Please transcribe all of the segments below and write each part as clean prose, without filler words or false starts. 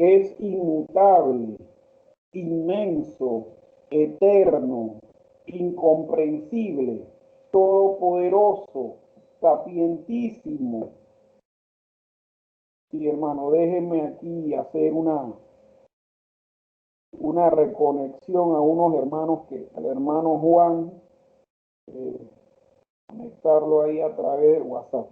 es inmutable, inmenso, eterno, incomprensible, todopoderoso, sapientísimo. Sí, hermano, déjenme aquí hacer una reconexión a unos hermanos al hermano Juan, eh, conectarlo ahí a través del WhatsApp.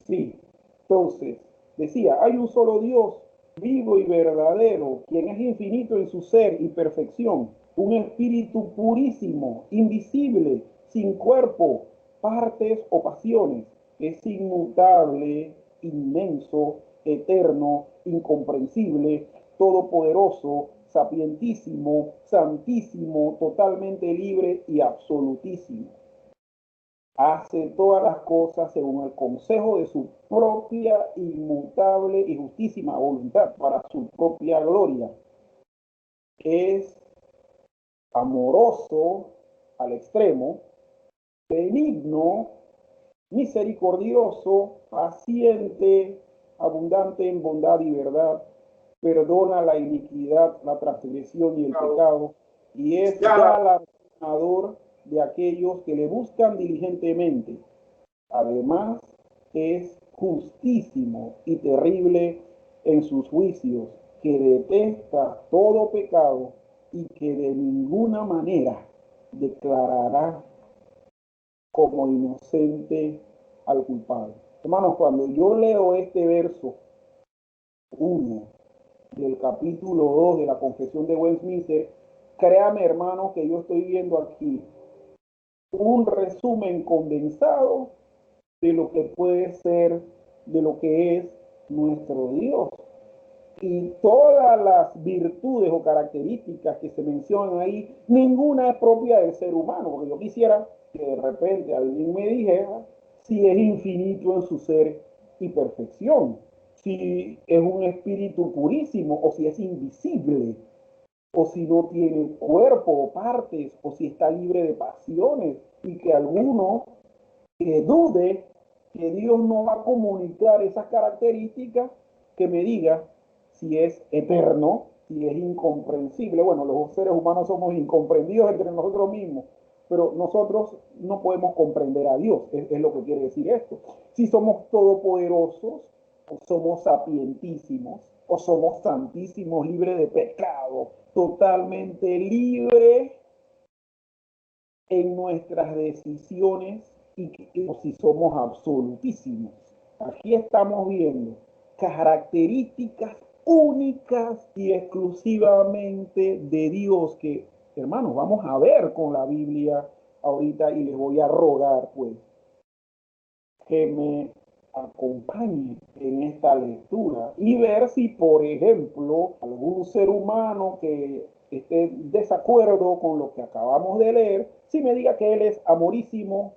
Sí, entonces, decía, hay un solo Dios, vivo y verdadero, quien es infinito en su ser y perfección, un espíritu purísimo, invisible, sin cuerpo, partes o pasiones, es inmutable, inmenso, eterno, incomprensible, todopoderoso, sapientísimo, santísimo, totalmente libre y absolutísimo. Hace todas las cosas según el consejo de su propia inmutable y justísima voluntad para su propia gloria. Es amoroso al extremo, benigno, misericordioso, paciente, abundante en bondad y verdad, perdona la iniquidad, la transgresión y el pecado, y es galardonador de aquellos que le buscan diligentemente. Además, es justísimo y terrible en sus juicios, que detesta todo pecado y que de ninguna manera declarará como inocente al culpable. Hermanos, cuando yo leo este verso 1 del capítulo 2 de la Confesión de Westminster, créame, hermanos, que yo estoy viendo aquí un resumen condensado de lo que puede ser, de lo que es nuestro Dios. Y todas las virtudes o características que se mencionan ahí, ninguna es propia del ser humano, porque yo quisiera que de repente alguien me dijera si es infinito en su ser y perfección, si es un espíritu purísimo o si es invisible, o si no tiene cuerpo o partes, o si está libre de pasiones, y que alguno que dude que Dios no va a comunicar esas características, que me diga si es eterno, si es incomprensible. Bueno, los seres humanos somos incomprendidos entre nosotros mismos, pero nosotros no podemos comprender a Dios, es lo que quiere decir esto. Si somos todopoderosos, o somos sapientísimos, o somos santísimos, libres de pecado, totalmente libres en nuestras decisiones o si somos absolutísimos. Aquí estamos viendo características únicas y exclusivamente de Dios que, hermanos, vamos a ver con la Biblia ahorita y les voy a rogar, pues, que me acompañe en esta lectura y ver si, por ejemplo, algún ser humano que esté en desacuerdo con lo que acabamos de leer, si me diga que él es amorísimo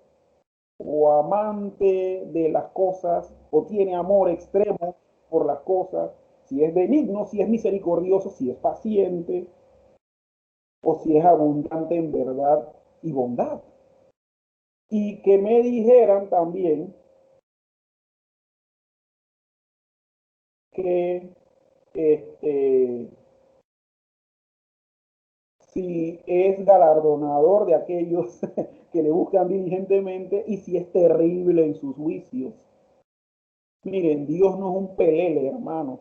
o amante de las cosas o tiene amor extremo por las cosas, si es benigno, si es misericordioso, si es paciente o si es abundante en verdad y bondad. Y que me dijeran también que si es galardonador de aquellos que le buscan diligentemente y si es terrible en sus juicios. Miren, Dios no es un pelele, hermanos.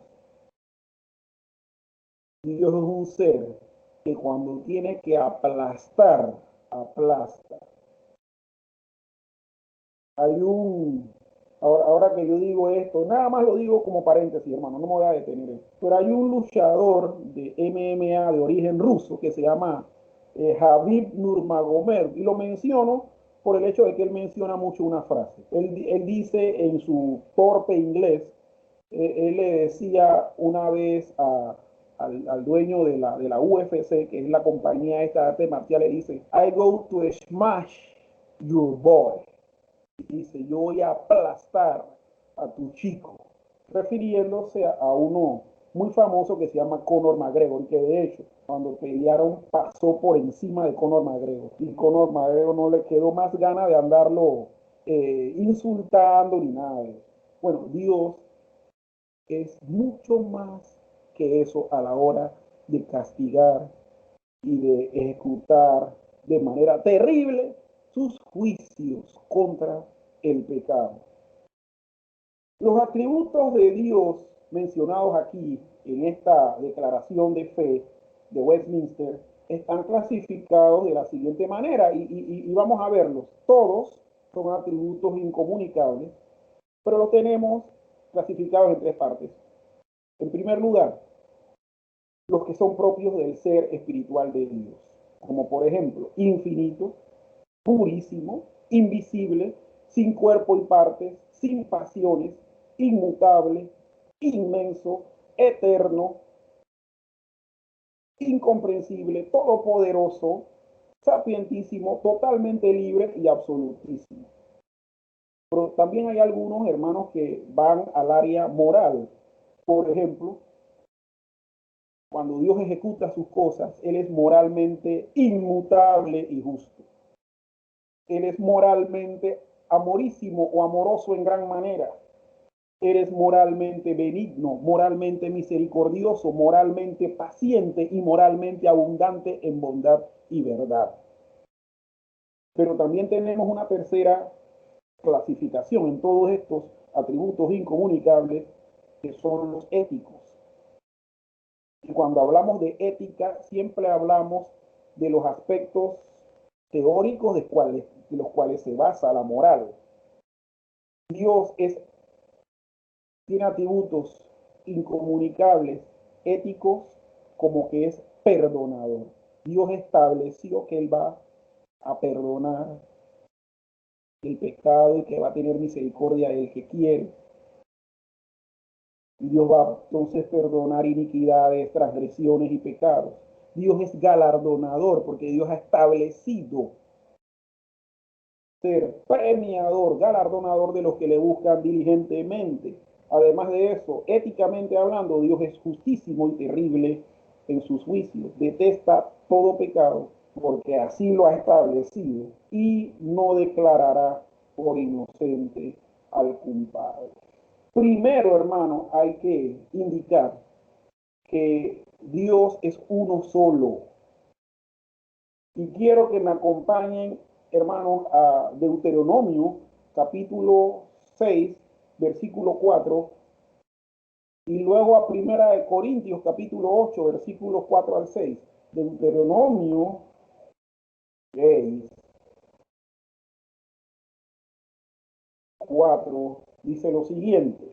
Dios es un ser que cuando tiene que aplastar, aplasta. Hay ahora que yo digo esto, nada más lo digo como paréntesis, hermano, no me voy a detener. Pero hay un luchador de MMA de origen ruso que se llama Khabib Nurmagomedov, y lo menciono por el hecho de que él menciona mucho una frase. Él dice en su torpe inglés, él le decía una vez al dueño de la UFC, que es la compañía esta de artes marciales, dice, I go to smash your boy. Dice, yo voy a aplastar a tu chico, refiriéndose a uno muy famoso que se llama Conor McGregor, que de hecho cuando pelearon pasó por encima de Conor McGregor, y Conor McGregor no le quedó más ganas de andarlo insultando ni nada de eso. Bueno, Dios es mucho más que eso a la hora de castigar y de ejecutar de manera terrible sus juicios contra el pecado. Los atributos de Dios mencionados aquí en esta declaración de fe de Westminster están clasificados de la siguiente manera y vamos a verlos. Todos son atributos incomunicables, pero los tenemos clasificados en tres partes. En primer lugar, los que son propios del ser espiritual de Dios, como por ejemplo, infinito, purísimo, invisible, sin cuerpo y partes, sin pasiones, inmutable, inmenso, eterno, incomprensible, todopoderoso, sapientísimo, totalmente libre y absolutísimo. Pero también hay algunos hermanos que van al área moral. Por ejemplo, cuando Dios ejecuta sus cosas, Él es moralmente inmutable y justo. Él es moralmente amorísimo o amoroso en gran manera. Eres moralmente benigno, moralmente misericordioso, moralmente paciente y moralmente abundante en bondad y verdad. Pero también tenemos una tercera clasificación en todos estos atributos incomunicables, que son los éticos. Y cuando hablamos de ética, siempre hablamos de los aspectos teóricos de los cuales se basa la moral. Dios tiene atributos incomunicables, éticos, como que es perdonador. Dios estableció que Él va a perdonar el pecado y que va a tener misericordia del que quiere. Y Dios va entonces a perdonar iniquidades, transgresiones y pecados. Dios es galardonador porque Dios ha establecido ser premiador, galardonador de los que le buscan diligentemente. Además de eso, éticamente hablando, Dios es justísimo y terrible en sus juicios. Detesta todo pecado porque así lo ha establecido y no declarará por inocente al culpable. Primero, hermano, hay que indicar que Dios es uno solo. Y quiero que me acompañen, hermanos, a Deuteronomio, capítulo 6, versículo 4, y luego a Primera de Corintios, capítulo 8, versículos 4 al 6. Deuteronomio 6, 4, dice lo siguiente.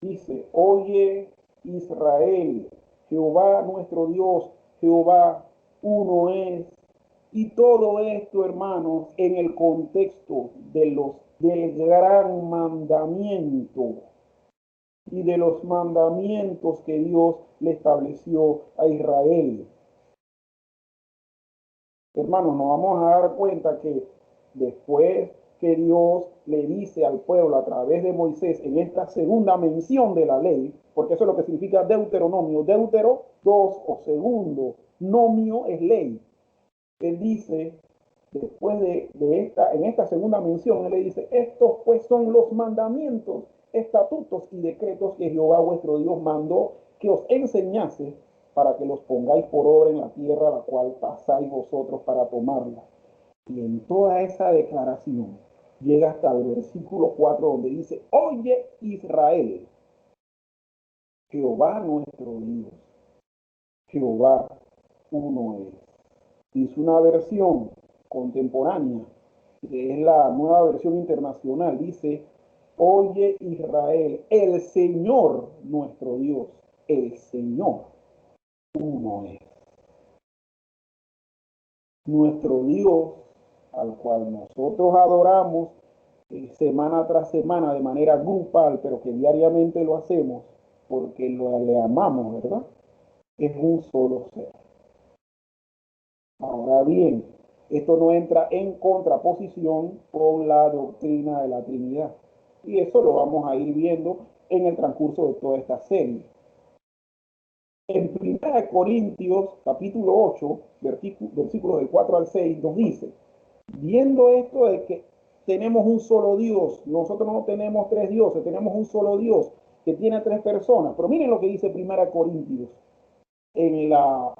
Dice, oye Israel, Jehová nuestro Dios, Jehová uno es. Y todo esto, hermanos, en el contexto del gran mandamiento y de los mandamientos que Dios le estableció a Israel. Hermanos, nos vamos a dar cuenta que después que Dios le dice al pueblo a través de Moisés en esta segunda mención de la ley, porque eso es lo que significa Deuteronomio, Deutero, dos o segundo, nomio es ley. Él dice, después en esta segunda mención, él le dice, estos pues son los mandamientos, estatutos y decretos que Jehová vuestro Dios mandó que os enseñase para que los pongáis por obra en la tierra a la cual pasáis vosotros para tomarla. Y en toda esa declaración llega hasta el versículo 4 donde dice, oye Israel, Jehová nuestro Dios, Jehová uno es. Hizo una versión contemporánea, que es la nueva versión internacional, dice, oye Israel, el Señor nuestro Dios, el Señor uno es. Nuestro Dios, al cual nosotros adoramos semana tras semana de manera grupal, pero que diariamente lo hacemos porque le amamos, ¿verdad? Es un solo ser. Ahora bien, esto no entra en contraposición con la doctrina de la Trinidad. Y eso lo vamos a ir viendo en el transcurso de toda esta serie. En 1 Corintios, capítulo 8, versículos del 4 al 6, nos dice, viendo esto de que tenemos un solo Dios. Nosotros no tenemos tres dioses, tenemos un solo Dios que tiene tres personas. Pero miren lo que dice 1 Corintios en la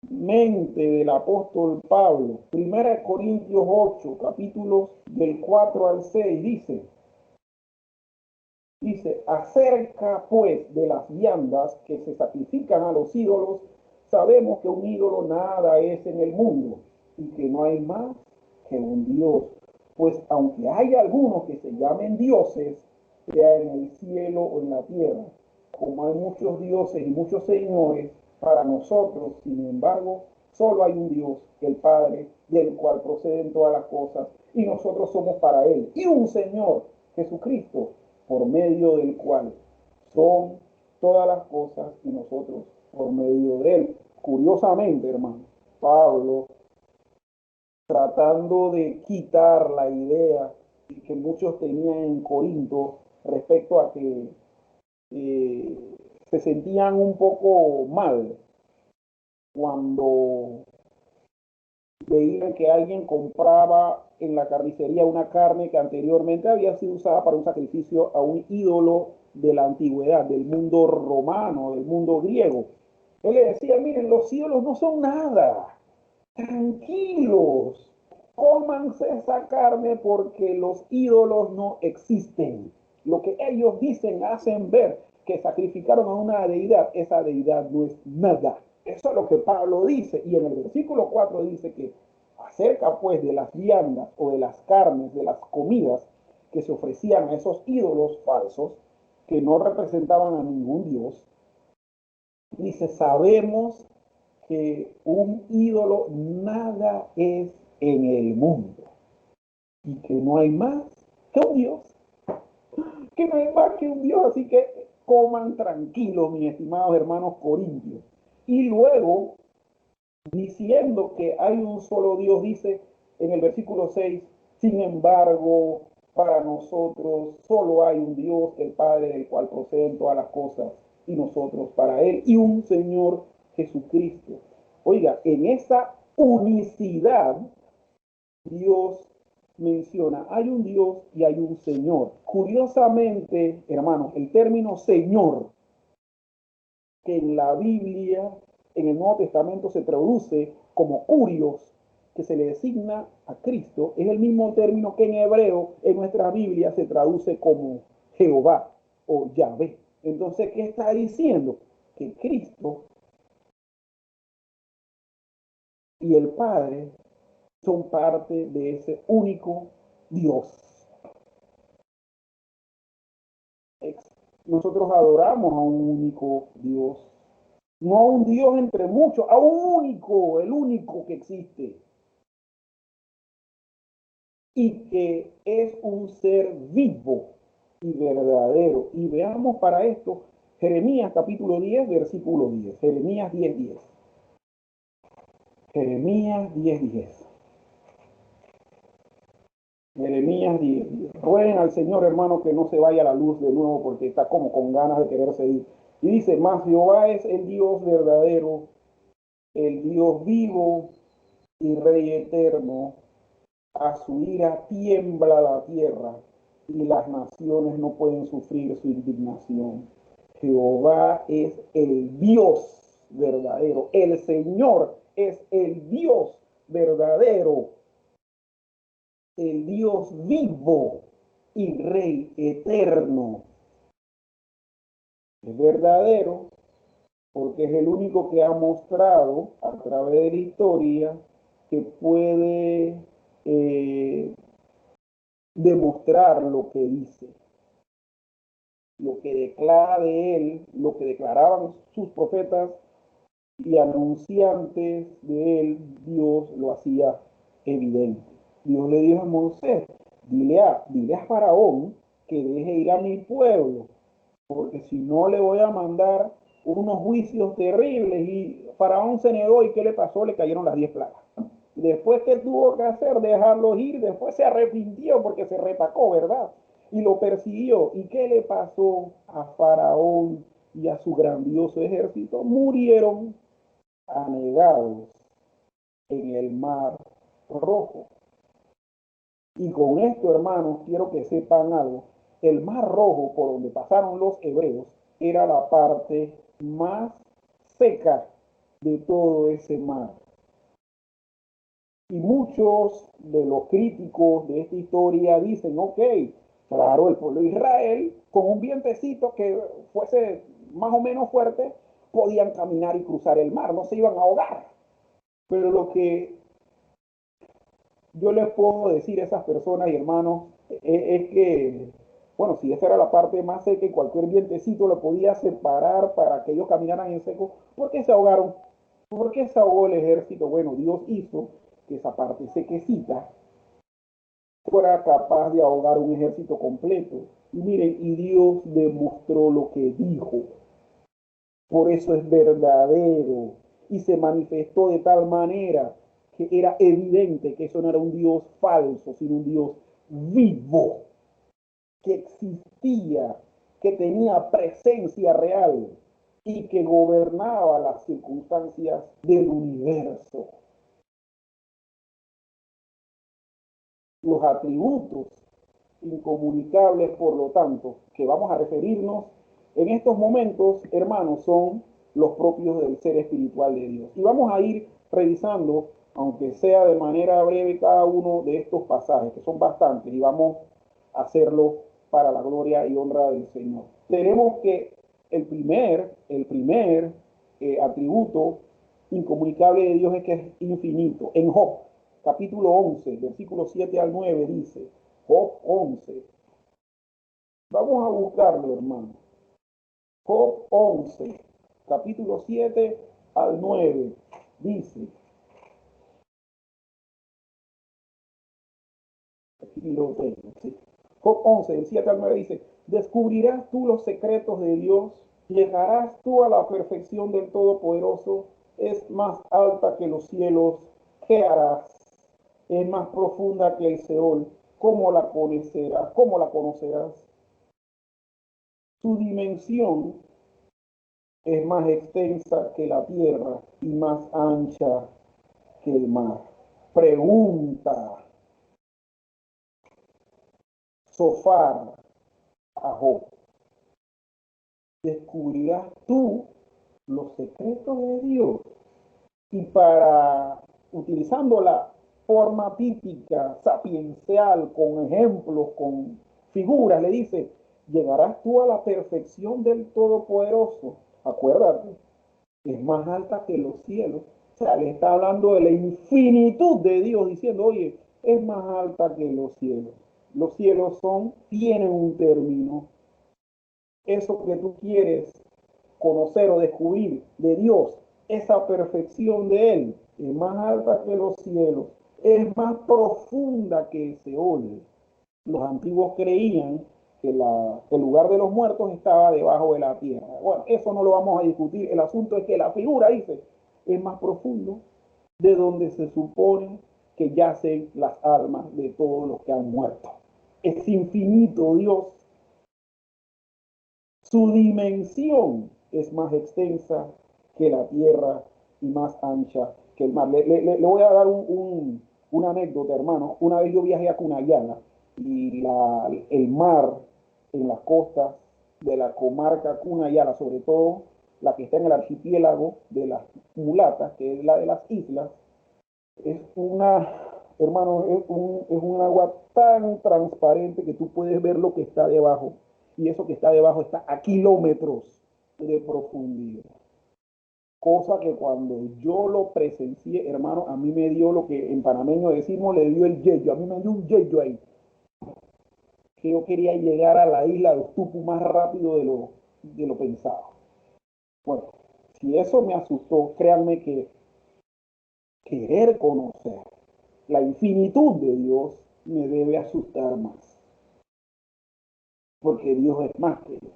mente del apóstol Pablo. 1 Corintios 8, capítulos del 4 al 6, dice, acerca pues de las viandas que se sacrifican a los ídolos, sabemos que un ídolo nada es en el mundo y que no hay más que un Dios. Pues aunque hay algunos que se llamen dioses, sea en el cielo o en la tierra, como hay muchos dioses y muchos señores, para nosotros, sin embargo, solo hay un Dios, el Padre, del cual proceden todas las cosas, y nosotros somos para Él, y un Señor, Jesucristo, por medio del cual son todas las cosas y nosotros por medio de Él. Curiosamente, hermano, Pablo, tratando de quitar la idea que muchos tenían en Corinto respecto a que se sentían un poco mal cuando veían que alguien compraba en la carnicería una carne que anteriormente había sido usada para un sacrificio a un ídolo de la antigüedad, del mundo romano, del mundo griego. Él le decía, miren, los ídolos no son nada, tranquilos, cómanse esa carne porque los ídolos no existen. Lo que ellos dicen, hacen ver que sacrificaron a una deidad, esa deidad no es nada. Eso es lo que Pablo dice. Y en el versículo 4 dice que acerca pues de las viandas o de las carnes, de las comidas que se ofrecían a esos ídolos falsos que no representaban a ningún dios, dice, sabemos que un ídolo nada es en el mundo y que no hay más que un Dios, que no hay más que un Dios, así que coman tranquilos, mis estimados hermanos corintios. Y luego, diciendo que hay un solo Dios, dice en el versículo 6, sin embargo, para nosotros solo hay un Dios, el Padre, del cual proceden todas las cosas, y nosotros para Él, y un Señor Jesucristo. Oiga, en esa unicidad, Dios menciona, hay un Dios y hay un Señor. Curiosamente, hermanos, el término Señor, que en la Biblia, en el Nuevo Testamento se traduce como Curios, que se le designa a Cristo, es el mismo término que en hebreo, en nuestra Biblia, se traduce como Jehová o Yahvé. Entonces, ¿qué está diciendo? Que Cristo y el Padre son parte de ese único Dios. Nosotros adoramos a un único Dios, no a un Dios entre muchos, a un único, el único que existe y que es un ser vivo y verdadero. Y veamos para esto Jeremías capítulo 10, versículo 10. Jeremías 10, 10. Jeremías 10, 10. Jeremías 10. Rueguen al Señor, hermano, que no se vaya la luz de nuevo porque está como con ganas de quererse ir. Y dice, mas Jehová es el Dios verdadero, el Dios vivo y Rey eterno. A su ira tiembla la tierra y las naciones no pueden sufrir su indignación. Jehová es el Dios verdadero. El Señor es el Dios verdadero, el Dios vivo y Rey eterno. Es verdadero porque es el único que ha mostrado a través de la historia que puede demostrar lo que dice, lo que declara de él, lo que declaraban sus profetas y anunciantes de él, Dios lo hacía evidente. Dios le dijo a Moisés, dile a Faraón que deje ir a mi pueblo, porque si no le voy a mandar unos juicios terribles. Y Faraón se negó, y ¿qué le pasó? Le cayeron las 10 plagas. Después, ¿qué tuvo que hacer? Dejarlos ir. Después se arrepintió porque se retacó, ¿verdad? Y lo persiguió. ¿Y qué le pasó a Faraón y a su grandioso ejército? Murieron anegados en el mar Rojo. Y con esto, hermanos, quiero que sepan algo. El mar Rojo, por donde pasaron los hebreos, era la parte más seca de todo ese mar. Y muchos de los críticos de esta historia dicen, ok, claro, el pueblo de Israel, con un vientecito que fuese más o menos fuerte, podían caminar y cruzar el mar, no se iban a ahogar. Pero lo que yo les puedo decir a esas personas y hermanos es que, bueno, si esa era la parte más seca y cualquier vientecito lo podía separar para que ellos caminaran en seco, ¿por qué se ahogaron? ¿Por qué se ahogó el ejército? Bueno, Dios hizo que esa parte sequecita fuera capaz de ahogar un ejército completo. Y miren, y Dios demostró lo que dijo. Por eso es verdadero. Y se manifestó de tal manera que era evidente que eso no era un Dios falso, sino un Dios vivo, que existía, que tenía presencia real y que gobernaba las circunstancias del universo. Los atributos incomunicables, por lo tanto, que vamos a referirnos en estos momentos, hermanos, son los propios del ser espiritual de Dios. Y vamos a ir revisando, aunque sea de manera breve, cada uno de estos pasajes, que son bastantes, y vamos a hacerlo para la gloria y honra del Señor. Tenemos que el primer atributo incomunicable de Dios es que es infinito. En Job, capítulo 11, versículos 7 al 9, dice, Job 11. Vamos a buscarlo, hermano. Job 11, capítulo 7 al 9, dice, aquí lo tengo, ¿sí? Job 11, del 7 al 9 dice, descubrirás tú los secretos de Dios, llegarás tú a la perfección del Todopoderoso, es más alta que los cielos, ¿qué harás? Es más profunda que el Seol, ¿cómo la conocerás? ¿Cómo la conocerás? Su dimensión es más extensa que la tierra y más ancha que el mar. Pregunta Sofar a Job, ¿descubrirás tú los secretos de Dios? Y para, utilizando la forma típica, sapiencial, con ejemplos, con figuras, le dice, llegarás tú a la perfección del Todopoderoso. Acuérdate, es más alta que los cielos. O sea, le está hablando de la infinitud de Dios, diciendo, oye, es más alta que los cielos. Los cielos tienen un término. Eso que tú quieres conocer o descubrir de Dios, esa perfección de Él, es más alta que los cielos, es más profunda que el Seol. Los antiguos creían que el lugar de los muertos estaba debajo de la tierra. Bueno, eso no lo vamos a discutir. El asunto es que la figura dice, es más profundo de donde se supone que yacen las almas de todos los que han muerto. Es infinito Dios. Su dimensión es más extensa que la tierra y más ancha que el mar. Le voy a dar una anécdota, hermano. Una vez yo viajé a Cunayala y el mar en las costas de la comarca Cunayala, sobre todo la que está en el archipiélago de las Mulatas, que es la de las islas, es hermano, es un agua tan transparente que tú puedes ver lo que está debajo. Y eso que está debajo está a kilómetros de profundidad. Cosa que cuando yo lo presencié, hermano, a mí me dio lo que en panameño decimos, le dio el yello. A mí me dio un yello ahí. Que yo quería llegar a la isla de Ustupu más rápido de lo pensado. Bueno, si eso me asustó, créanme que querer conocer la infinitud de Dios me debe asustar más, porque Dios es más que Dios.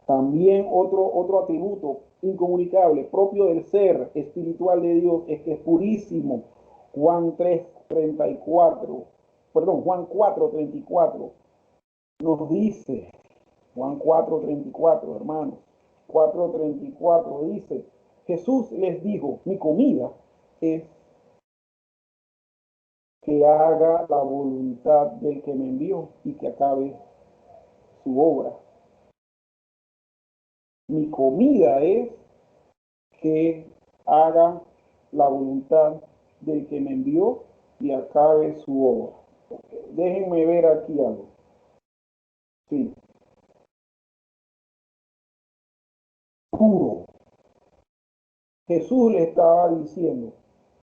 También otro atributo incomunicable propio del ser espiritual de Dios es que es purísimo. Juan 3:34, perdón, Juan 4:34 nos dice, Juan 4:34, hermanos, 4:34 dice, Jesús les dijo, mi comida es que haga la voluntad del que me envió y que acabe su obra. Mi comida es que haga la voluntad del que me envió y acabe su obra. Déjenme ver aquí algo. Sí. Puro. Jesús le estaba diciendo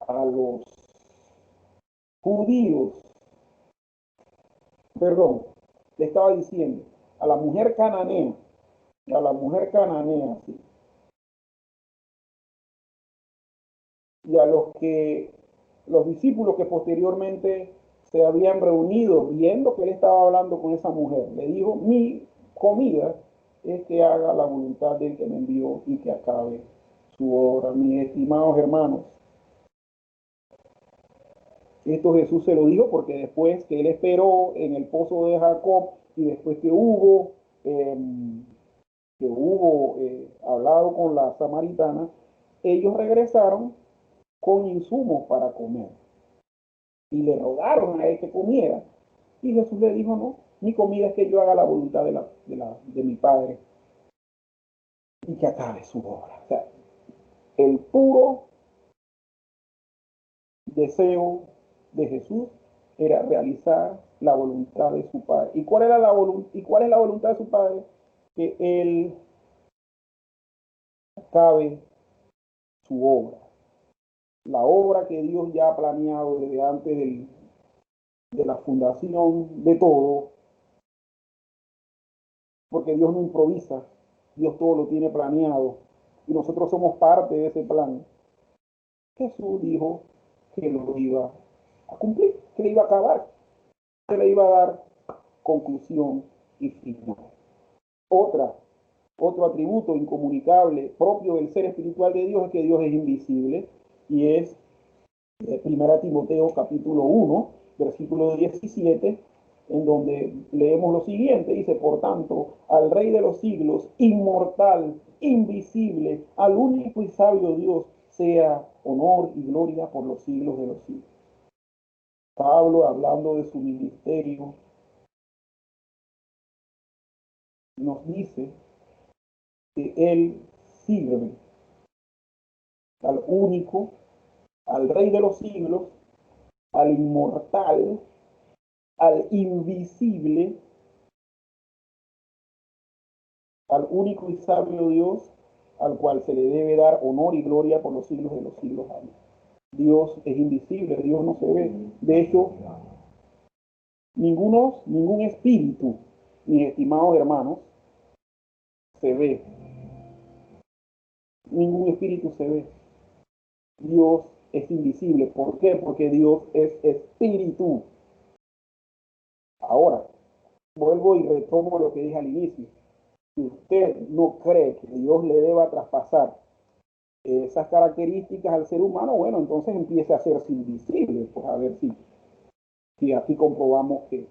a los judíos, perdón, le estaba diciendo a la mujer cananea, sí, y a los discípulos que posteriormente se habían reunido viendo que él estaba hablando con esa mujer, le dijo, mi comida es que haga la voluntad del que me envió y que acabe su obra. Mis estimados hermanos, esto Jesús se lo dijo porque después que él esperó en el pozo de Jacob y después eh, que hubo hablado con la samaritana, ellos regresaron con insumos para comer y le rogaron a él que comiera. Y Jesús le dijo, no, mi comida es que yo haga la voluntad de mi Padre y que acabe su obra. O sea, el puro deseo de Jesús era realizar la voluntad de su Padre. ¿Y cuál era y cuál es la voluntad de su Padre? Que Él acabe su obra. La obra que Dios ya ha planeado desde antes de la fundación de todo, porque Dios no improvisa, Dios todo lo tiene planeado y nosotros somos parte de ese plan. Jesús dijo que lo iba a cumplir, que le iba a acabar, que le iba a dar conclusión y final. Otra, otro atributo incomunicable propio del ser espiritual de Dios es que Dios es invisible y es 1 Timoteo capítulo 1, versículo 17, en donde leemos lo siguiente, dice, por tanto, al Rey de los siglos, inmortal, invisible, al único y sabio Dios, sea honor y gloria por los siglos de los siglos. Pablo, hablando de su ministerio, nos dice que él sirve al único, al Rey de los siglos, al inmortal, al invisible, al único y sabio Dios, al cual se le debe dar honor y gloria por los siglos de los siglos. Amén. Dios es invisible, Dios no se ve. De hecho, ningún espíritu, mis estimados hermanos, se ve. Ningún espíritu se ve. Dios es invisible. ¿Por qué? Porque Dios es espíritu. Ahora, vuelvo y retomo lo que dije al inicio. Si usted no cree que Dios le deba traspasar esas características al ser humano, bueno, entonces empiece a hacerse invisible, pues a ver si aquí comprobamos que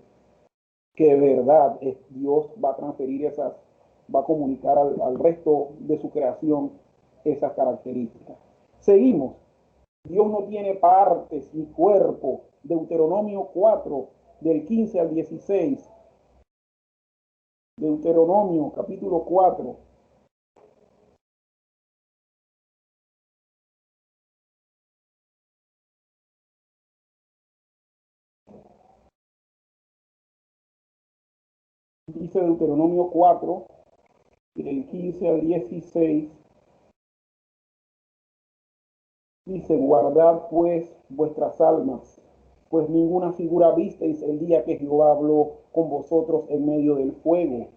de verdad Dios va a transferir va a comunicar al resto de su creación esas características. Seguimos. Dios no tiene partes ni cuerpo. Deuteronomio 4, del 15 al 16. Deuteronomio capítulo 4. Dice Deuteronomio 4, del 15 al 16. Dice, guardad pues vuestras almas, pues ninguna figura visteis el día que Jehová habló con vosotros en medio del fuego,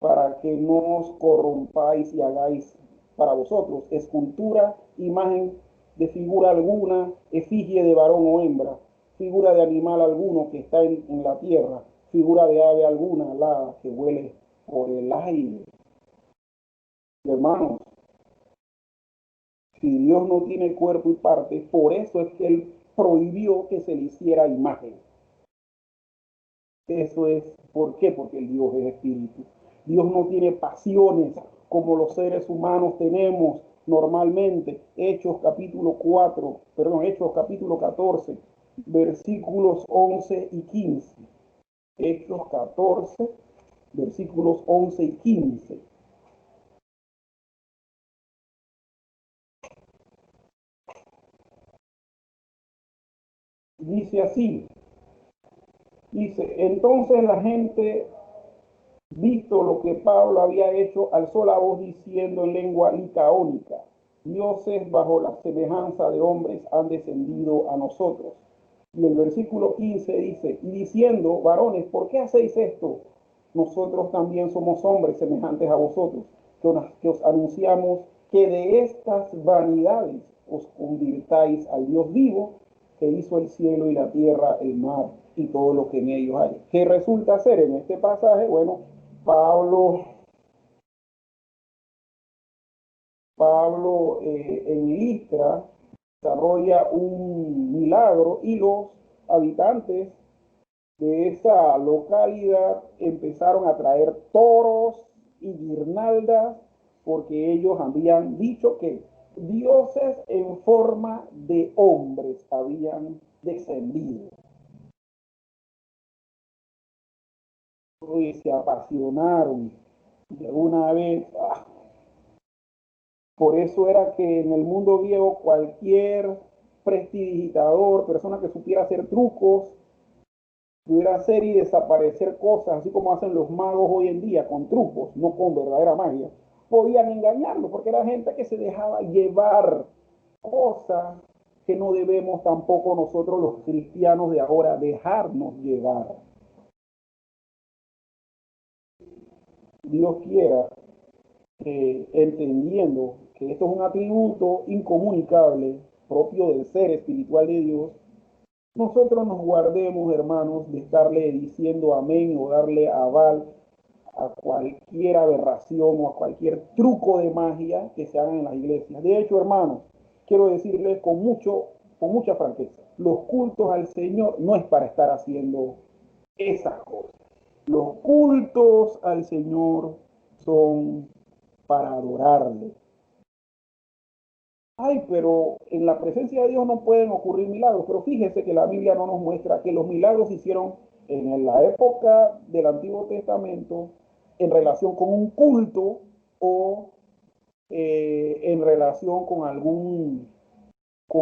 para que no os corrompáis y hagáis para vosotros escultura, imagen de figura alguna, efigie de varón o hembra, figura de animal alguno que está en la tierra, figura de ave alguna alada que huele por el aire. Hermanos, si Dios no tiene cuerpo y parte, por eso es que Él prohibió que se le hiciera imagen. Eso es, ¿por qué? Porque el Dios es espíritu. Dios no tiene pasiones como los seres humanos tenemos normalmente. Hechos capítulo 4, perdón, Hechos capítulo 14. versículos 11 y 15. Hechos 14, versículos 11 y 15. Dice así, dice, entonces la gente, visto lo que Pablo había hecho, alzó la voz diciendo en lengua licaónica, dioses bajo la semejanza de hombres han descendido a nosotros. Y el versículo 15 dice, y diciendo, varones, ¿por qué hacéis esto? Nosotros también somos hombres semejantes a vosotros, que os anunciamos que de estas vanidades os convirtáis al Dios vivo, que hizo el cielo y la tierra, el mar y todo lo que en ellos hay. ¿Qué resulta ser en este pasaje? Bueno, Pablo en Listra desarrolla un milagro y los habitantes de esa localidad empezaron a traer toros y guirnaldas porque ellos habían dicho que dioses en forma de hombres habían descendido. Y se apasionaron de una vez. Por eso era que en el mundo viejo cualquier prestidigitador, persona que supiera hacer trucos, pudiera hacer y desaparecer cosas, así como hacen los magos hoy en día, con trucos, no con verdadera magia, podían engañarlo, porque era gente que se dejaba llevar, cosas que no debemos tampoco nosotros los cristianos de ahora dejarnos llevar. Dios quiera que entendiendo que esto es un atributo incomunicable propio del ser espiritual de Dios, nosotros nos guardemos, hermanos, de estarle diciendo amén o darle aval a cualquier aberración o a cualquier truco de magia que se haga en las iglesias. De hecho, hermanos, quiero decirles con mucha franqueza, los cultos al Señor no es para estar haciendo esas cosas. Los cultos al Señor son para adorarle. Ay, pero en la presencia de Dios no pueden ocurrir milagros, pero fíjese que la Biblia no nos muestra que los milagros se hicieron en la época del Antiguo Testamento en relación con un culto o en relación con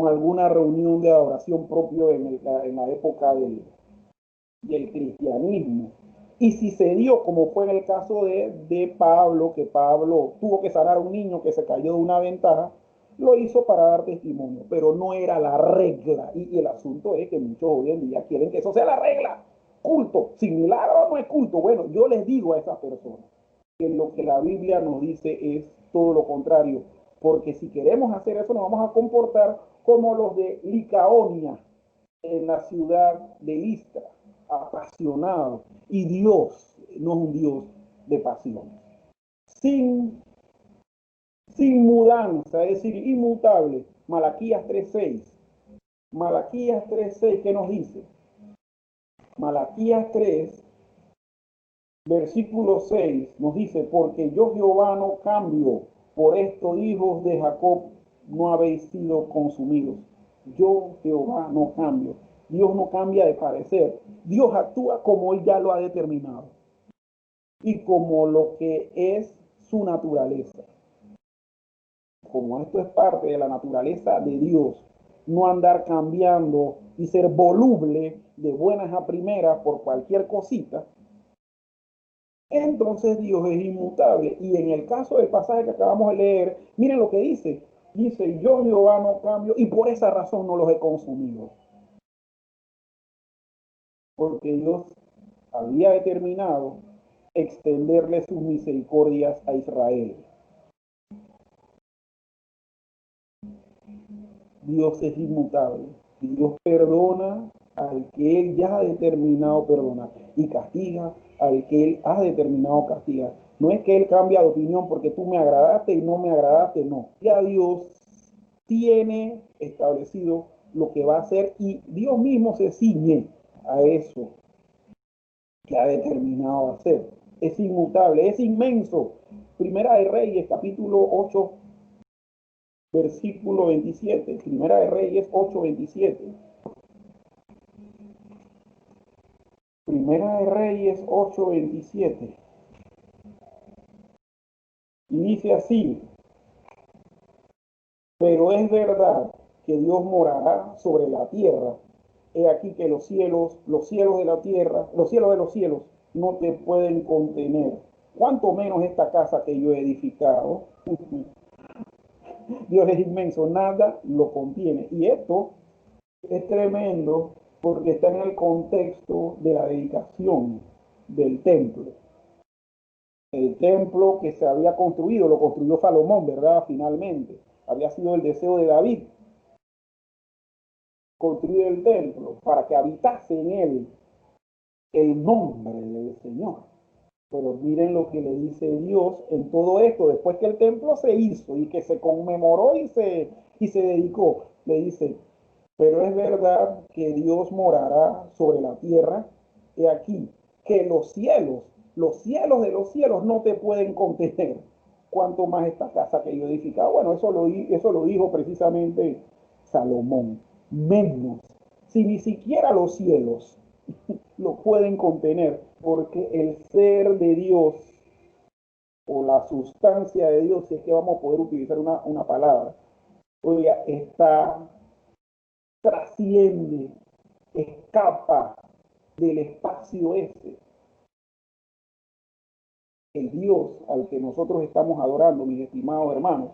alguna reunión de adoración propio en la época del cristianismo. Y si se dio, como fue en el caso de Pablo, que Pablo tuvo que sanar a un niño que se cayó de una ventana, lo hizo para dar testimonio, pero no era la regla. Y el asunto es que muchos hoy en día quieren que eso sea la regla. Culto, sin milagro no es culto. Bueno, yo les digo a esas personas que lo que la Biblia nos dice es todo lo contrario, porque si queremos hacer eso nos vamos a comportar como los de Licaonia en la ciudad de Listra, apasionados. Y Dios no es un Dios de pasión. Sin, sin mudanza, es decir, inmutable. Malaquías 3:6. Malaquías 3:6, ¿qué nos dice? Malaquías 3, versículo 6, nos dice, porque yo Jehová no cambio, por esto hijos de Jacob no habéis sido consumidos. Yo Jehová no cambio. Dios no cambia de parecer. Dios actúa como Él ya lo ha determinado y como lo que es su naturaleza. Como esto es parte de la naturaleza de Dios, no andar cambiando y ser voluble de buenas a primeras por cualquier cosita, entonces Dios es inmutable. Y en el caso del pasaje que acabamos de leer, miren lo que dice. Dice, yo Jehová no cambio y por esa razón no los he consumido. Porque Dios había determinado extenderle sus misericordias a Israel. Dios es inmutable. Dios perdona al que Él ya ha determinado perdonar y castiga al que Él ha determinado castigar. No es que Él cambia de opinión porque tú me agradaste y no me agradaste, no. Ya Dios tiene establecido lo que va a hacer y Dios mismo se ciñe a eso que ha determinado hacer. Es inmutable, es inmenso. Primera de Reyes, capítulo 8, versículo 27. Primera de Reyes 8:27. Primera de Reyes 8:27. Y dice así: pero es verdad que Dios morará sobre la tierra. He aquí que los cielos de la tierra, los cielos de los cielos no te pueden contener. Cuanto menos esta casa que yo he edificado. Dios es inmenso, nada lo contiene. Y esto es tremendo porque está en el contexto de la dedicación del templo. El templo que se había construido, lo construyó Salomón, ¿verdad? Finalmente. Había sido el deseo de David construir el templo para que habitase en él el nombre del Señor. Pero miren lo que le dice Dios en todo esto, después que el templo se hizo y que se conmemoró y se dedicó. Le dice: pero es verdad que Dios morará sobre la tierra. He aquí que los cielos de los cielos no te pueden contener. Cuanto más esta casa que yo he edificado. Bueno, eso lo dijo precisamente Salomón. Menos, si ni siquiera los cielos lo pueden contener, porque el ser de Dios o la sustancia de Dios, si es que vamos a poder utilizar una palabra, oiga, trasciende, escapa del espacio ese. El Dios al que nosotros estamos adorando, mis estimados hermanos,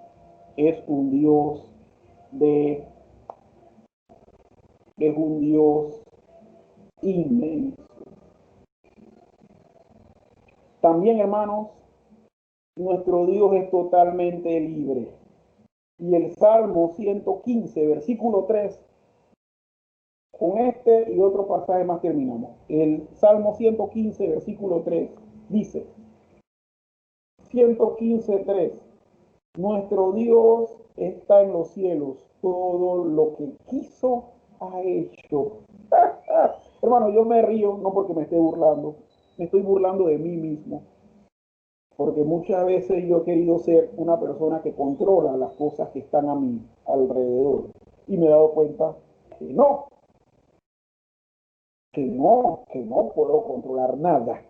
es un Dios de, es un Dios inmenso. También, hermanos, nuestro Dios es totalmente libre. Y el Salmo 115, versículo 3, con este y otro pasaje más terminamos. El Salmo 115, versículo 3, dice: 115:3, nuestro Dios está en los cielos, todo lo que quiso ha hecho. Hermano, yo me río, no porque me esté burlando, me estoy burlando de mí mismo, porque muchas veces yo he querido ser una persona que controla las cosas que están a mi alrededor y me he dado cuenta que no puedo controlar nada.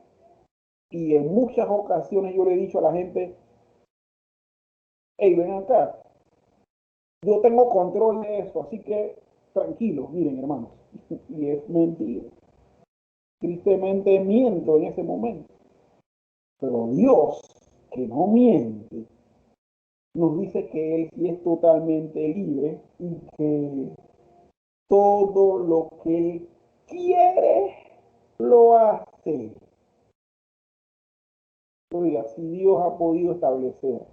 Y en muchas ocasiones yo le he dicho a la gente: hey, ven acá, yo tengo control de eso, así que tranquilos, miren, hermanos. Y es mentira. Tristemente miento en ese momento. Pero Dios, que no miente, nos dice que Él sí es totalmente libre y que todo lo que Él quiere, lo hace. Oiga, si Dios ha podido establecer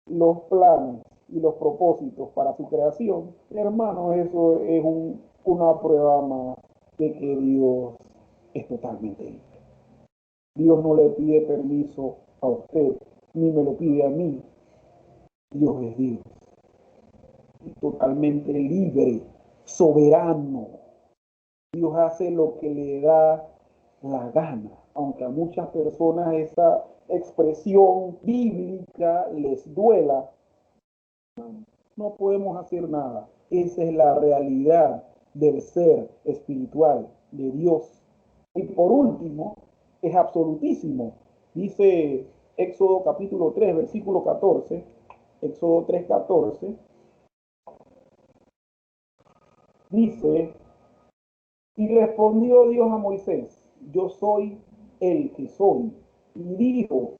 los planes y los propósitos para su creación, hermano, eso es una prueba más de que Dios es totalmente libre. Dios no le pide permiso a usted, ni me lo pide a mí. Dios es Dios, es totalmente libre, soberano. Dios hace lo que le da la gana, aunque a muchas personas esa expresión bíblica les duela. No podemos hacer nada. Esa es la realidad del ser espiritual de Dios. Y por último, es absolutísimo. Dice Éxodo capítulo 3, versículo 14. Éxodo 3, 14. Dice: y respondió Dios a Moisés: yo soy el que soy. Y dijo: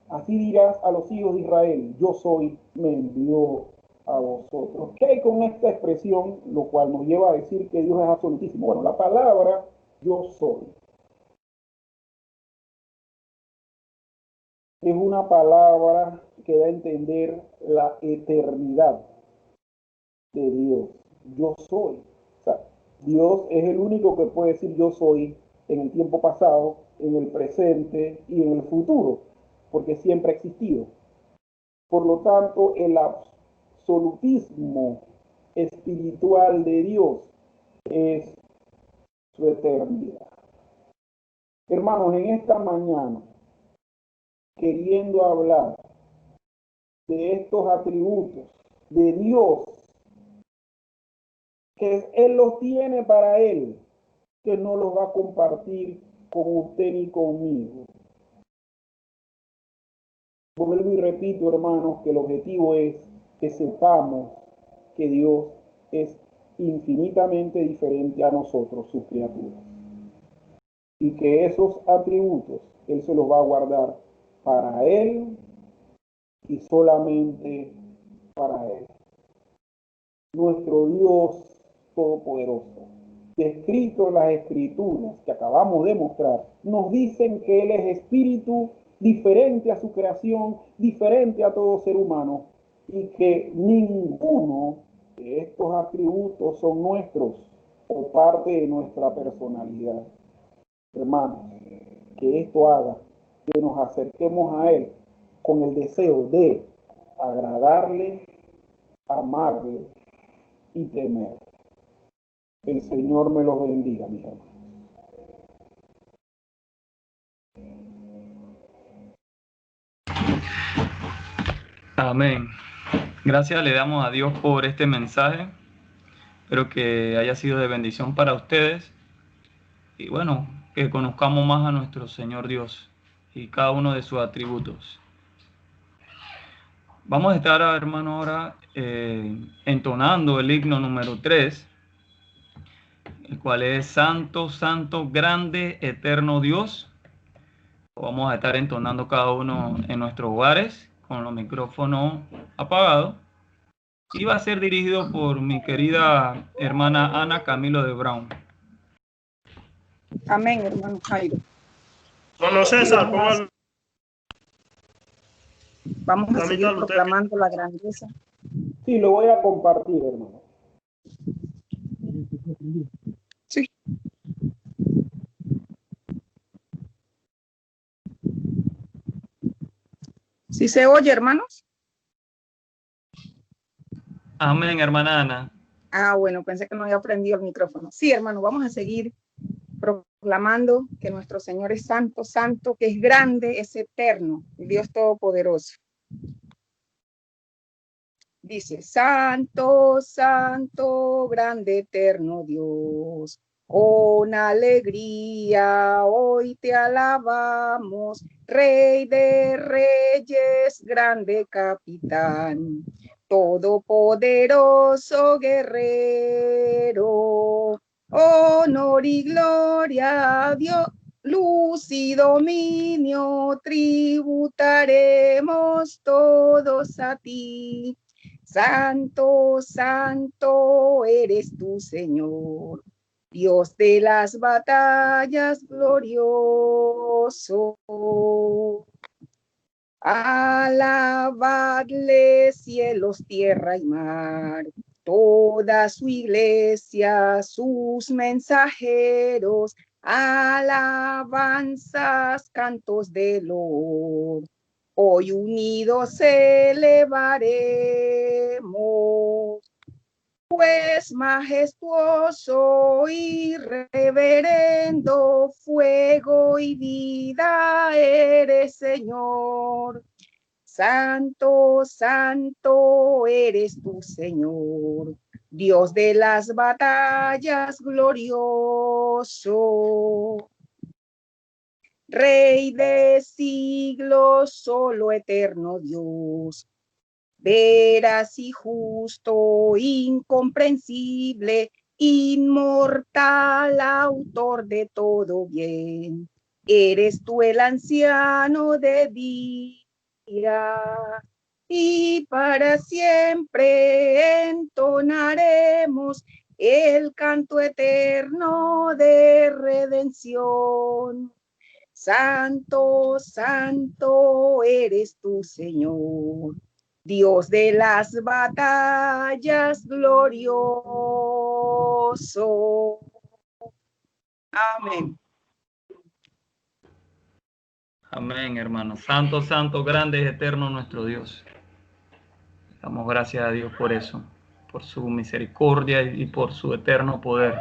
así dirás a los hijos de Israel: yo soy, me envió a vosotros. ¿Qué hay con esta expresión? Lo cual nos lleva a decir que Dios es absolutísimo. Bueno, la palabra yo soy es una palabra que da a entender la eternidad de Dios. Yo soy. O sea, Dios es el único que puede decir yo soy en el tiempo pasado, en el presente y en el futuro, porque siempre ha existido. Por lo tanto, el absolutismo espiritual de Dios es su eternidad. Hermanos, en esta mañana, queriendo hablar de estos atributos de Dios, que Él los tiene para Él, que no los va a compartir con usted ni conmigo. Vuelvo y repito, hermanos, que el objetivo es que sepamos que Dios es infinitamente diferente a nosotros, sus criaturas, y que esos atributos Él se los va a guardar para Él y solamente para Él. Nuestro Dios todopoderoso, descrito en las escrituras que acabamos de mostrar, nos dicen que Él es espíritu diferente a su creación, diferente a todo ser humano, y que ninguno de estos atributos son nuestros o parte de nuestra personalidad. Hermanos, que esto haga que nos acerquemos a Él con el deseo de agradarle, amarle y temer. El Señor me los bendiga, mis hermanos. Amén. Gracias le damos a Dios por este mensaje. Espero que haya sido de bendición para ustedes. Y bueno, que conozcamos más a nuestro Señor Dios y cada uno de sus atributos. Vamos a estar, hermano, ahora entonando el himno número 3, el cual es Santo, Santo, Grande, Eterno Dios. Vamos a estar entonando cada uno en nuestros hogares con los micrófonos apagados. Y va a ser dirigido por mi querida hermana Ana Camilo de Brown. Amén, hermano Jairo. Bueno, César, póngalo. Vamos a seguir proclamando la grandeza. Sí, lo voy a compartir, hermano. Sí. ¿Sí se oye, hermanos? Amén, hermana Ana. Ah, bueno, pensé que no había prendido el micrófono. Sí, hermano, vamos a seguir proclamando que nuestro Señor es santo, santo, que es grande, es eterno, Dios todopoderoso. Dice, santo, santo, grande, eterno Dios, con alegría hoy te alabamos, Rey de reyes, grande capitán, todopoderoso guerrero, honor y gloria a Dios, luz y dominio tributaremos todos a ti. Santo, santo eres tu Señor, Dios de las batallas glorioso. Alabadle cielos, tierra y mar, toda su iglesia, sus mensajeros, alabanzas, cantos de loor. Hoy unidos elevaremos, pues majestuoso y reverendo, fuego y vida eres, Señor. Santo, santo eres tu Señor, Dios de las batallas glorioso. Rey de siglos, solo eterno Dios, veraz y justo, incomprensible, inmortal, autor de todo bien. Eres tú el anciano de día, y para siempre entonaremos el canto eterno de redención. Santo, santo eres tú, Señor, Dios de las batallas glorioso. Amén. Amén, hermano. Santo, santo, grande es eterno nuestro Dios. Damos gracias a Dios por eso, por su misericordia y por su eterno poder.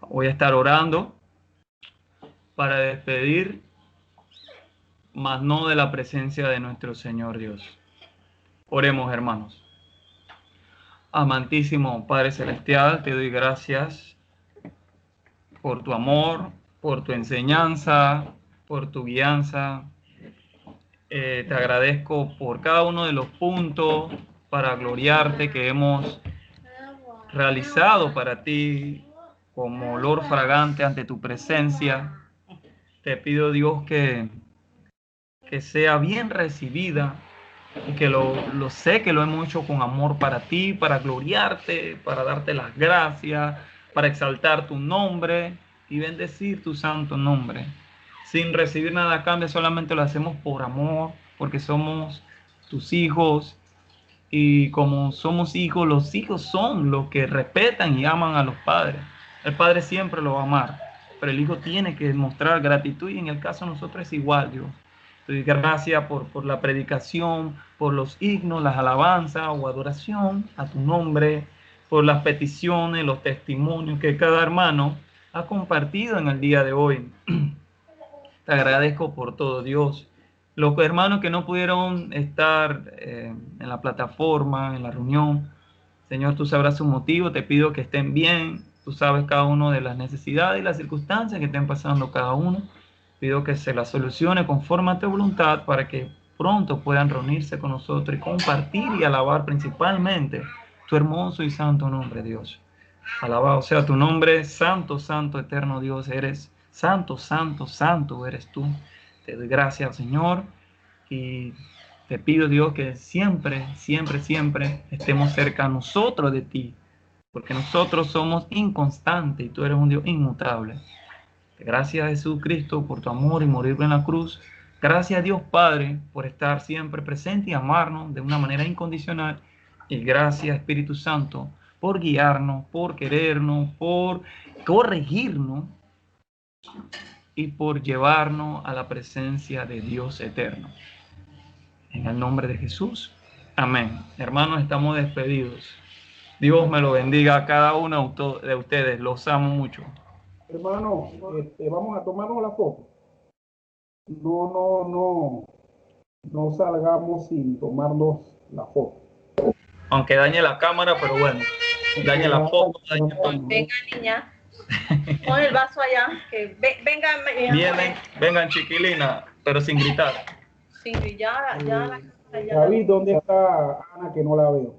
Voy a estar orando para despedir, mas no de la presencia de nuestro Señor Dios. Oremos, hermanos. Amantísimo Padre Celestial, te doy gracias por tu amor, por tu enseñanza, por tu guianza. Te agradezco por cada uno de los puntos para gloriarte que hemos realizado para ti como olor fragante ante tu presencia. Te pido, Dios, que sea bien recibida y que lo sé que lo hemos hecho con amor para ti, para gloriarte, para darte las gracias, para exaltar tu nombre y bendecir tu santo nombre. Sin recibir nada a cambio, solamente lo hacemos por amor, porque somos tus hijos. Y como somos hijos, los hijos son los que respetan y aman a los padres. El padre siempre lo va a amar, pero el hijo tiene que mostrar gratitud y en el caso de nosotros es igual, Dios. Te doy gracias por la predicación, por los himnos, las alabanzas o adoración a tu nombre, por las peticiones, los testimonios que cada hermano ha compartido en el día de hoy. Te agradezco por todo, Dios. Los hermanos que no pudieron estar en la plataforma, en la reunión, Señor, tú sabrás su motivo. Te pido que estén bien. Tú sabes cada uno de las necesidades y las circunstancias que estén pasando cada uno. Pido que se las solucione conforme a tu voluntad para que pronto puedan reunirse con nosotros y compartir y alabar principalmente tu hermoso y santo nombre, Dios. Alabado sea tu nombre, santo, santo, eterno Dios eres. Santo, santo, santo eres tú. Te doy gracias, Señor, y te pido, Dios, que siempre, siempre, siempre estemos cerca nosotros de ti, porque nosotros somos inconstantes y tú eres un Dios inmutable. Gracias, Jesucristo, por tu amor y morir en la cruz. Gracias, Dios Padre, por estar siempre presente y amarnos de una manera incondicional. Y gracias, Espíritu Santo, por guiarnos, por querernos, por corregirnos y por llevarnos a la presencia de Dios eterno. En el nombre de Jesús. Amén. Hermanos, estamos despedidos. Dios me lo bendiga a cada uno de ustedes. Los amo mucho. Hermano, vamos a tomarnos la foto. No salgamos sin tomarnos la foto. Aunque dañe la cámara, pero bueno, dañe la foto, dañe todo. Venga, niña, pon el vaso allá, que vengan, Vengan chiquilina, pero sin gritar. sin ya David, ¿dónde está Ana que no la veo?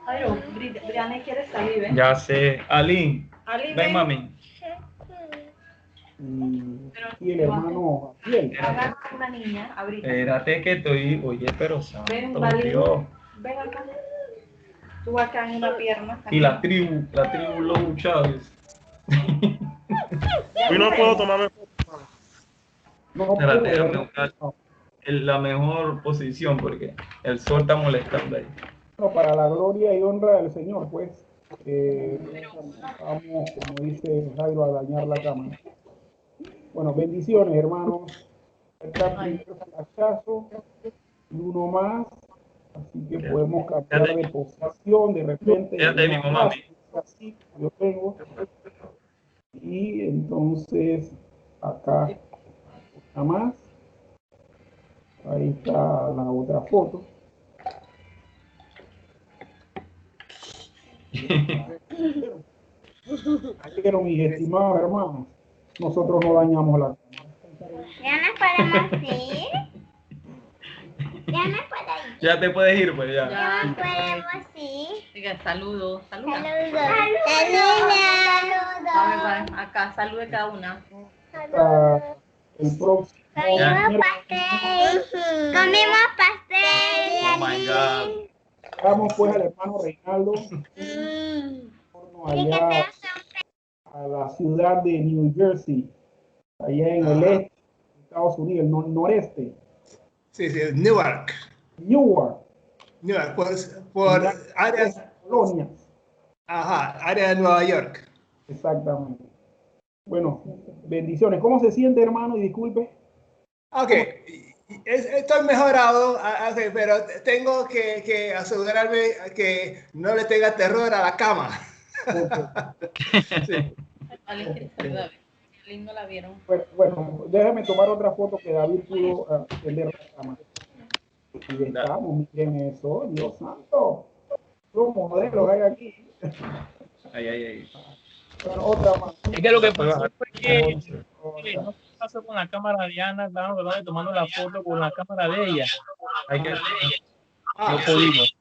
Jairo, Brianne quiere salir, ¿ven? Ya sé. Aline, ven mami. Y el hermano Ariel. Agarra a una niña, abrita. Espérate que estoy, oye, pero santo Vale. Dios. Ven acá. Tú acá en una pierna. Y la tribu Lobo Chávez. Hoy no puedo tomarme foto. No, Espérate, déjame buscar la mejor posición porque el sol está molestando ahí. para la gloria y honra del Señor, pues. Vamos, como dice Jairo, a dañar la cámara. Bueno, bendiciones, hermanos. Está el primer flashazo y uno más. Así que podemos cambiar de posición de repente. Ya te digo, mami. Así, yo tengo. Y entonces, acá, nada más. Ahí está la otra foto. Pero mis estimados hermanos, nosotros no dañamos la cámara. Ya nos podemos ir. Ya me puedo ir. Ya te puedes ir, pues ya. Ya nos podemos ir. Diga, saludos. Saludos. Saludos. Acá, salude cada una. Hasta el próximo. Comimos pastel. Comimos pastel. Oh my God. Vamos pues al hermano Reinaldo. Allá a la ciudad de New Jersey, allá en el este de Estados Unidos, el noreste. Sí, Newark. Newark. Newark, por áreas, colonias. ajá, área de Nueva York. Exactamente. Bueno, bendiciones. ¿Cómo se siente, hermano? Y disculpe. Ok, estoy mejorado, pero tengo que asegurarme que no le tenga terror a la cama. Sí. Alguien quiere saludar. Lindo la vieron. Bueno, déjame tomar otra foto que David pudo atender la cámara. Y estamos, miren eso, Dios santo. Los modelos hay aquí. Ahí. Bueno, otra más. Es que lo que pasó fue que no sé qué pasó con la cámara de Ana, estaban tomando la foto con la cámara de ella. Hay que no pudimos.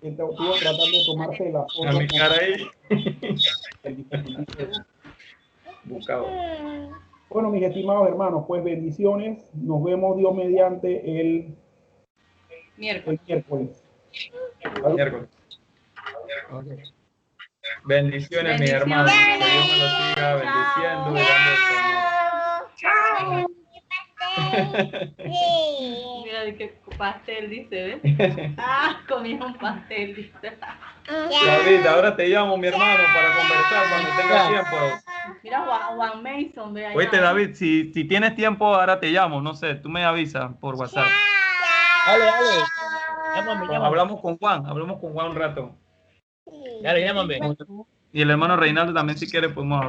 Estuvo tratando de tomarse la foto. A mi cara ahí. El dispositivo. Buscado. Bueno, mis estimados hermanos, pues bendiciones. Nos vemos Dios mediante el Miércoles. miércoles. Miércoles. Okay. Bendiciones, mis hermanos. Que Dios me los siga bendiciendo y dando Mira de qué pastel dice, ¿ves? Ah, comía un pastel, dice. David, ahora te llamo, mi hermano, para conversar cuando tengas tiempo. Mira Juan Mason, ve allá. Oíste, David, si tienes tiempo, ahora te llamo. No sé, tú me avisas por WhatsApp. Dale. Llámame. Hablamos con Juan un rato. Dale, llámame. Y el hermano Reinaldo también, si quiere, podemos hablar.